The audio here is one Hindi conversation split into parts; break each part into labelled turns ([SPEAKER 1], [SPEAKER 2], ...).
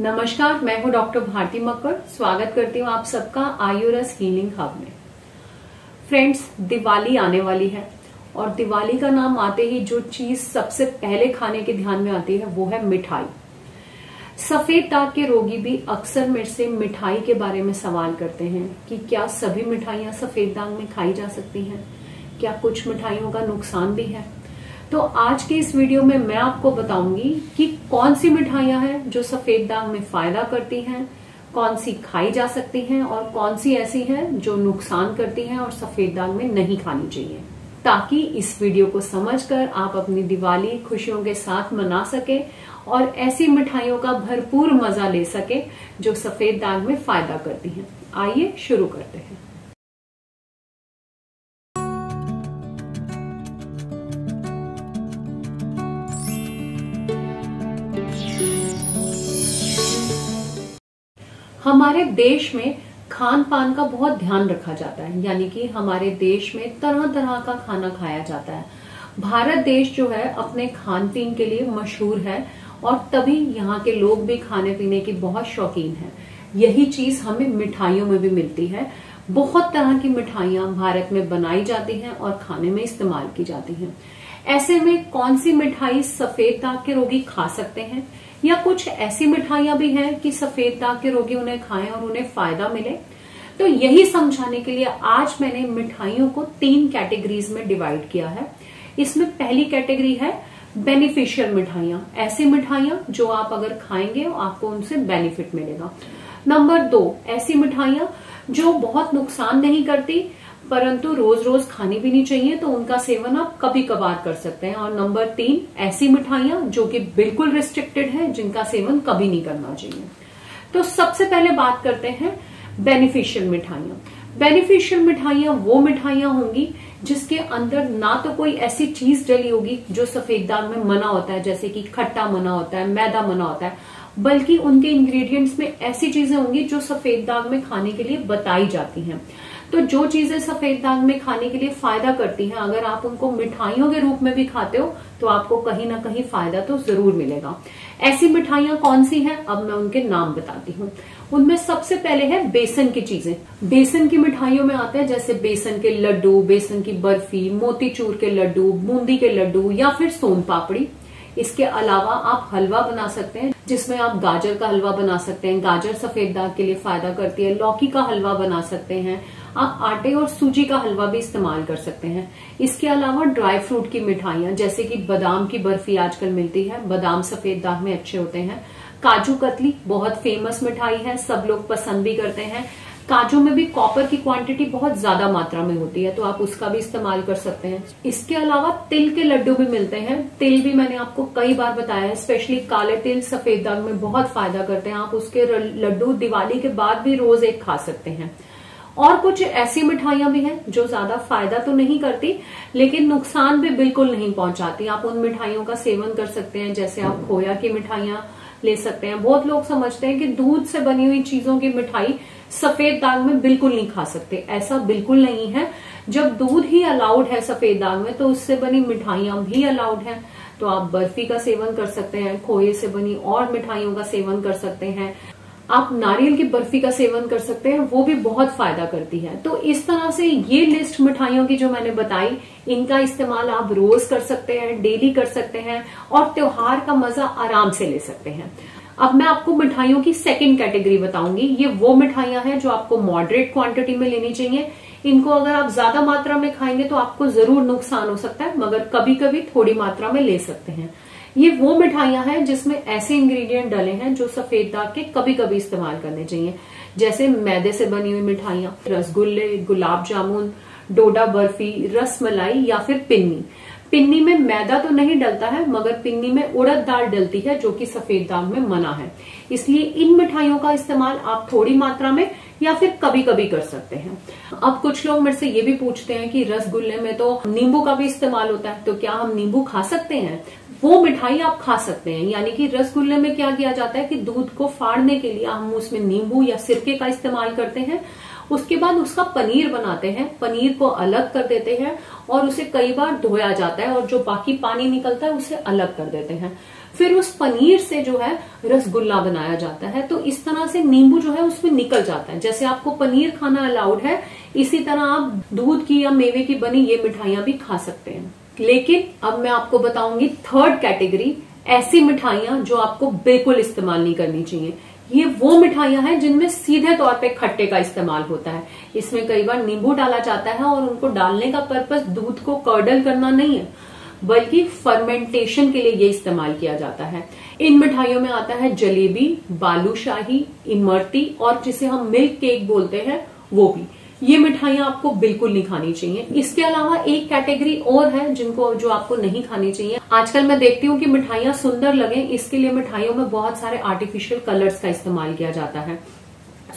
[SPEAKER 1] नमस्कार, मैं हूं डॉक्टर भारती मक्कड़। स्वागत करती हूं आप सबका आयुरस हीलिंग हब में। फ्रेंड्स, दिवाली आने वाली है और दिवाली का नाम आते ही जो चीज सबसे पहले खाने के ध्यान में आती है वो है मिठाई। सफेद दाग के रोगी भी अक्सर मेरे से मिठाई के बारे में सवाल करते हैं कि क्या सभी मिठाइयां सफेद दाग में खाई जा सकती हैं, क्या कुछ मिठाइयों का नुकसान भी है। तो आज के इस वीडियो में मैं आपको बताऊंगी कि कौन सी मिठाइयां हैं जो सफेद दाग में फायदा करती हैं, कौन सी खाई जा सकती हैं और कौन सी ऐसी हैं जो नुकसान करती हैं और सफेद दाग में नहीं खानी चाहिए, ताकि इस वीडियो को समझकर आप अपनी दिवाली खुशियों के साथ मना सके और ऐसी मिठाइयों का भरपूर मजा ले सके जो सफेद दाग में फायदा करती हैं। आइए शुरू करते हैं। हमारे देश में खान पान का बहुत ध्यान रखा जाता है, यानी कि हमारे देश में तरह तरह का खाना खाया जाता है। भारत देश जो है अपने खान पीन के लिए मशहूर है और तभी यहाँ के लोग भी खाने पीने की बहुत शौकीन हैं। यही चीज हमें मिठाइयों में भी मिलती है। बहुत तरह की मिठाइयां भारत में बनाई जाती हैं और खाने में इस्तेमाल की जाती हैं। ऐसे में कौन सी मिठाई सफेद दाग के रोगी खा सकते हैं, या कुछ ऐसी मिठाइयां भी हैं कि सफेद दाग के रोगी उन्हें खाएं और उन्हें फायदा मिले। तो यही समझाने के लिए आज मैंने मिठाइयों को 3 कैटेगरीज में डिवाइड किया है। इसमें पहली कैटेगरी है बेनिफिशियल मिठाइयां, ऐसी मिठाइयां जो आप अगर खाएंगे आपको उनसे बेनिफिट मिलेगा। नंबर 2, ऐसी मिठाइयां जो बहुत नुकसान नहीं करती परंतु रोज रोज खानी भी नहीं चाहिए, तो उनका सेवन आप कभी कभार कर सकते हैं। और नंबर 3, ऐसी मिठाइयां जो कि बिल्कुल रिस्ट्रिक्टेड है, जिनका सेवन कभी नहीं करना चाहिए। तो सबसे पहले बात करते हैं बेनिफिशियल मिठाइयां। बेनिफिशियल मिठाइयां वो मिठाइयां होंगी जिसके अंदर ना तो कोई ऐसी चीज डली होगी जो सफेद दाग में मना होता है, जैसे कि खट्टा मना होता है, मैदा मना होता है, बल्कि उनके इंग्रेडिएंट्स में ऐसी चीजें होंगी जो सफेद दाग में खाने के लिए बताई जाती हैं। तो जो चीजें सफेद दाग में खाने के लिए फायदा करती हैं, अगर आप उनको मिठाइयों के रूप में भी खाते हो तो आपको कहीं ना कहीं फायदा तो जरूर मिलेगा। ऐसी मिठाइयां कौन सी हैं, अब मैं उनके नाम बताती हूँ। उनमें सबसे पहले है बेसन की चीजें। बेसन की मिठाइयों में आते हैं जैसे बेसन के लड्डू, बेसन की बर्फी, मोतीचूर के लड्डू, बूंदी के लड्डू या फिर सोन पापड़ी। इसके अलावा आप हलवा बना सकते हैं, जिसमें आप गाजर का हलवा बना सकते हैं, गाजर सफेद दाग के लिए फायदा करती है। लौकी का हलवा बना सकते हैं। आप आटे और सूजी का हलवा भी इस्तेमाल कर सकते हैं। इसके अलावा ड्राई फ्रूट की मिठाइयां जैसे कि बादाम की बर्फी आजकल मिलती है, बादाम सफेद दाग में अच्छे होते हैं। काजू कतली बहुत फेमस मिठाई है, सब लोग पसंद भी करते हैं। काजू में भी कॉपर की क्वांटिटी बहुत ज्यादा मात्रा में होती है, तो आप उसका भी इस्तेमाल कर सकते हैं। इसके अलावा तिल के लड्डू भी मिलते हैं। तिल भी मैंने आपको कई बार बताया है, स्पेशली काले तिल सफेद दाग में बहुत फायदा करते हैं। आप उसके लड्डू दिवाली के बाद भी रोज एक खा सकते हैं। और कुछ ऐसी मिठाइयां भी हैं जो ज्यादा फायदा तो नहीं करती लेकिन नुकसान भी बिल्कुल नहीं पहुंचाती। आप उन मिठाइयों का सेवन कर सकते हैं, जैसे आप खोया की मिठाइयां ले सकते हैं। बहुत लोग समझते हैं कि दूध से बनी हुई चीजों की मिठाई सफेद दाग में बिल्कुल नहीं खा सकते, ऐसा बिल्कुल नहीं है। जब दूध ही अलाउड है सफेद दाग में तो उससे बनी मिठाइयां भी अलाउड है। तो आप बर्फी का सेवन कर सकते हैं, खोए से बनी और मिठाइयों का सेवन कर सकते हैं। आप नारियल की बर्फी का सेवन कर सकते हैं, वो भी बहुत फायदा करती है। तो इस तरह से ये लिस्ट मिठाइयों की जो मैंने बताई, इनका इस्तेमाल आप रोज कर सकते हैं, डेली कर सकते हैं और त्योहार का मजा आराम से ले सकते हैं। अब मैं आपको मिठाइयों की सेकंड कैटेगरी बताऊंगी। ये वो मिठाइयां हैं जो आपको मॉडरेट क्वांटिटी में लेनी चाहिए। इनको अगर आप ज्यादा मात्रा में खाएंगे तो आपको जरूर नुकसान हो सकता है, मगर कभी कभी थोड़ी मात्रा में ले सकते हैं। ये वो मिठाइयां हैं जिसमें ऐसे इंग्रेडिएंट डले हैं जो सफेद दाग के कभी कभी इस्तेमाल करने चाहिए, जैसे मैदे से बनी हुई मिठाइयां, रसगुल्ले, गुलाब जामुन, डोडा बर्फी, रसमलाई या फिर पिन्नी। पिन्नी में मैदा तो नहीं डलता है, मगर पिन्नी में उड़द दाल डलती है जो कि सफेद दाग में मना है। इसलिए इन मिठाइयों का इस्तेमाल आप थोड़ी मात्रा में या फिर कभी कभी कर सकते हैं। अब कुछ लोग मेरे से ये भी पूछते हैं कि रसगुल्ले में तो नींबू का भी इस्तेमाल होता है, तो क्या हम नींबू खा सकते हैं? वो मिठाई आप खा सकते हैं। यानी कि रसगुल्ले में क्या किया जाता है कि दूध को फाड़ने के लिए हम उसमें नींबू या सिरके का इस्तेमाल करते हैं। उसके बाद उसका पनीर बनाते हैं, पनीर को अलग कर देते हैं और उसे कई बार धोया जाता है और जो बाकी पानी निकलता है उसे अलग कर देते हैं। फिर उस पनीर से जो है रसगुल्ला बनाया जाता है। तो इस तरह से नींबू जो है उसमें निकल जाता है। जैसे आपको पनीर खाना अलाउड है, इसी तरह आप दूध की या मेवे की बनी ये मिठाइयां भी खा सकते हैं। लेकिन अब मैं आपको बताऊंगी थर्ड कैटेगरी, ऐसी मिठाइयां जो आपको बिल्कुल इस्तेमाल नहीं करनी चाहिए। ये वो मिठाइयां हैं जिनमें सीधे तौर पे खट्टे का इस्तेमाल होता है। इसमें कई बार नींबू डाला जाता है और उनको डालने का पर्पस दूध को कर्डल करना नहीं है, बल्कि फर्मेंटेशन के लिए ये इस्तेमाल किया जाता है। इन मिठाइयों में आता है जलेबी, बालूशाही, इमरती और जिसे हम मिल्क केक बोलते हैं वो भी। ये मिठाइयां आपको बिल्कुल नहीं खानी चाहिए। इसके अलावा एक कैटेगरी और है जो आपको नहीं खानी चाहिए। आजकल मैं देखती हूँ कि मिठाइयां सुंदर लगे, इसके लिए मिठाइयों में बहुत सारे आर्टिफिशियल कलर्स का इस्तेमाल किया जाता है।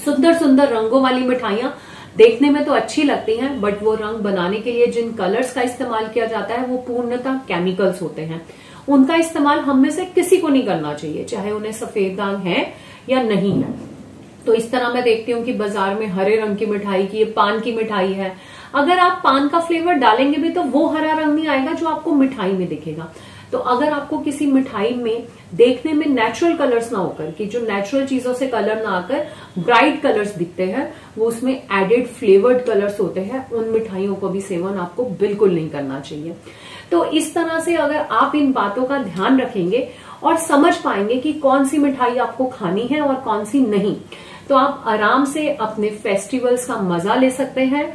[SPEAKER 1] सुंदर सुंदर रंगों वाली मिठाइयां देखने में तो अच्छी लगती हैं, बट वो रंग बनाने के लिए जिन कलर्स का इस्तेमाल किया जाता है वो पूर्णतः केमिकल्स होते हैं। उनका इस्तेमाल हम में से किसी को नहीं करना चाहिए, चाहे उन्हें सफेद दाग है या नहीं है। तो इस तरह मैं देखती हूँ कि बाजार में हरे रंग की मिठाई की, ये पान की मिठाई है, अगर आप पान का फ्लेवर डालेंगे भी तो वो हरा रंग नहीं आएगा जो आपको मिठाई में दिखेगा। तो अगर आपको किसी मिठाई में देखने में नेचुरल कलर्स ना होकर, कि जो नेचुरल चीजों से कलर ना आकर ब्राइट कलर्स दिखते हैं, वो उसमें एडेड फ्लेवर्ड कलर्स होते हैं, उन मिठाइयों को भी सेवन आपको बिल्कुल नहीं करना चाहिए। तो इस तरह से अगर आप इन बातों का ध्यान रखेंगे और समझ पाएंगे कि कौन सी मिठाई आपको खानी है और कौन सी नहीं, तो आप आराम से अपने फेस्टिवल्स का मजा ले सकते हैं।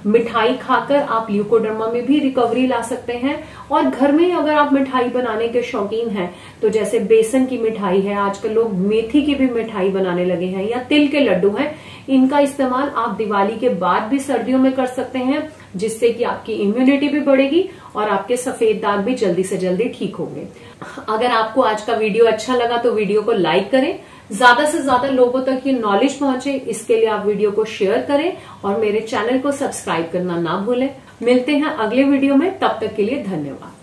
[SPEAKER 1] मिठाई खाकर आप ल्यूकोडर्मा में भी रिकवरी ला सकते हैं। और घर में अगर आप मिठाई बनाने के शौकीन हैं, तो जैसे बेसन की मिठाई है, आजकल लोग मेथी की भी मिठाई बनाने लगे हैं, या तिल के लड्डू हैं, इनका इस्तेमाल आप दिवाली के बाद भी सर्दियों में कर सकते हैं, जिससे कि आपकी इम्यूनिटी भी बढ़ेगी और आपके सफेद दाग भी जल्दी से जल्दी ठीक होंगे। अगर आपको आज का वीडियो अच्छा लगा तो वीडियो को लाइक करें, ज्यादा से ज्यादा लोगों तक ये नॉलेज पहुंचे इसके लिए आप वीडियो को शेयर करें और मेरे चैनल को सब्सक्राइब करना ना भूलें। मिलते हैं अगले वीडियो में, तब तक के लिए धन्यवाद।